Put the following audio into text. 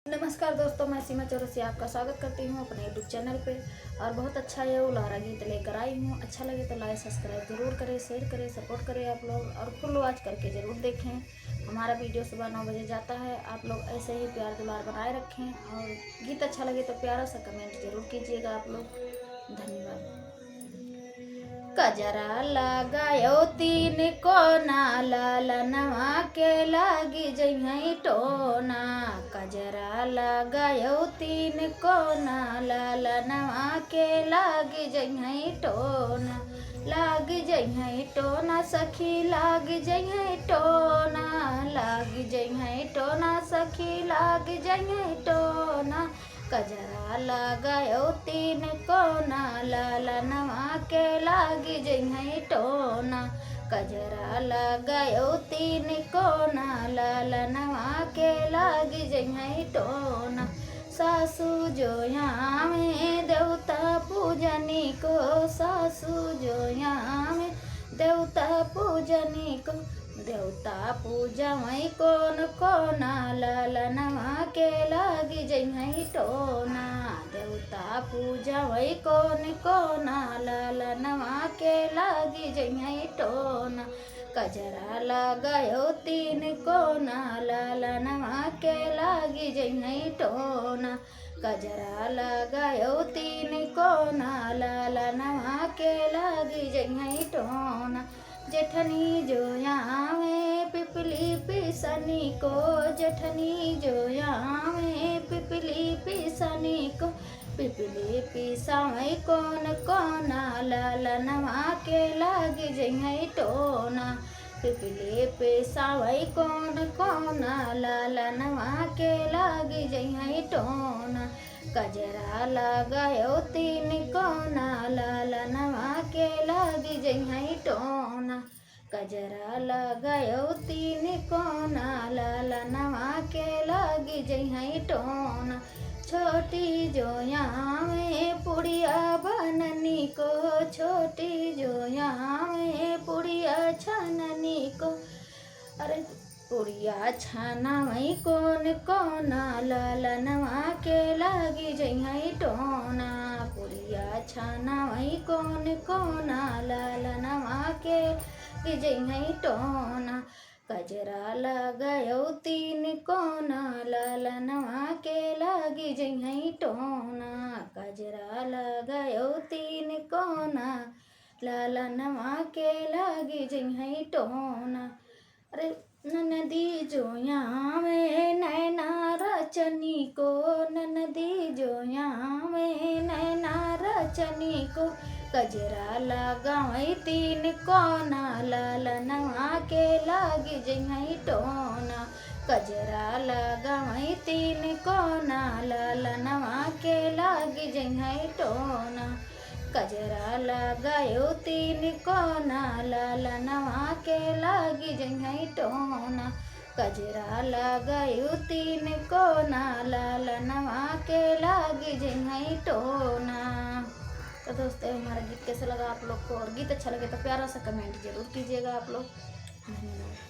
नमस्कार दोस्तों, मैं सीमा चौरसिया आपका स्वागत करती हूँ अपने यूट्यूब चैनल पे। और बहुत अच्छा ये उलारा गीत लेकर आई हूँ। अच्छा लगे तो लाइक सब्सक्राइब जरूर करें, शेयर करें, सपोर्ट करें आप लोग, और फुल वॉच करके ज़रूर देखें। हमारा वीडियो सुबह 9 बजे जाता है। आप लोग ऐसे ही प्यार दुलार बनाए रखें, और गीत अच्छा लगे तो प्यारा सा कमेंट जरूर कीजिएगा आप लोग। धन्यवाद। कजरा लगायो तीन कोना, लालनवा के लागी जइहई टोना। कजरा लगायो तीन कोना, लालनवा के लागी जइहई टोना। लागी जइहई टोना सखी, लागी जइहई टोना। लागी जइहई टोना सखी, लागी जइहई टोना। कजरा लगायो तीन कोना, लालनवा के लागी जइहई टोना। कजरा लगायो तीन कोना, लालनवा के लागी जइहई टोना। सासू जो में देवता पूजनी को, सासू जो में देवता पूजनी को। देवता पूजा मई कौन कोना, लालनवा के लागी जइहई टोना। देवता पूजा मई कौन कोना, लालनवा के लागी जइहई टोना। कजरा लगायो तीन कोना, लालनवा के लागी जइहई टोना। कजरा लगायो तीन कोना, लालनवा के लागी जइहई टोना। जेठनी जो में पिपली पिसनी को, जेठनी जो में पिपली पिसनी को। पिपली पिसावई कौन कोना, लालनवा के लागी जइहई टोना। पिपली पिसावई कौन कोना, लालनवा के लागी जइहई टोना। कजरा लगायो तीन कोना, लालनवा के लागी जइहई टोना। कजरा लगायो तीन कोना, लालनवा के लागी जइहई टोना। छोटी जोया में पुड़िया बननी को, छोटी जोया में पुड़िया छाननी को। अरे पुड़िया छानावई कौन कोना, लालनवा के लागी जइहई टोना। पुड़िया छानावई कौन कोना, लालनवा के लागी जइहई टोना। कजरा लगायो तीन कोना, लालनवा के लागी जइहई टोना। कजरा लगायो तीन कोना, लालनवा के लागी जइहई टोना। अरे ननदी जोया में नैना रचनी को, ननदी जोया में नैना रचनी को। कजरा लगावई तीन कोना, लालनवा के लागी जइहई टोना। कजरा लगावई तीन कोना, लालनवा के लागी जइहई टोना। कजरा लगायो तीन कोना, लालनवा के लागी जइहई टोना। कजरा लगायो तीन कोना, लालनवा के लागी जइहई टोना। तो दोस्तों, हमारा गीत कैसा लगा आप लोग को, और गीत अच्छा लगे तो प्यारा सा कमेंट जरूर कीजिएगा आप लोग। धन्यवाद।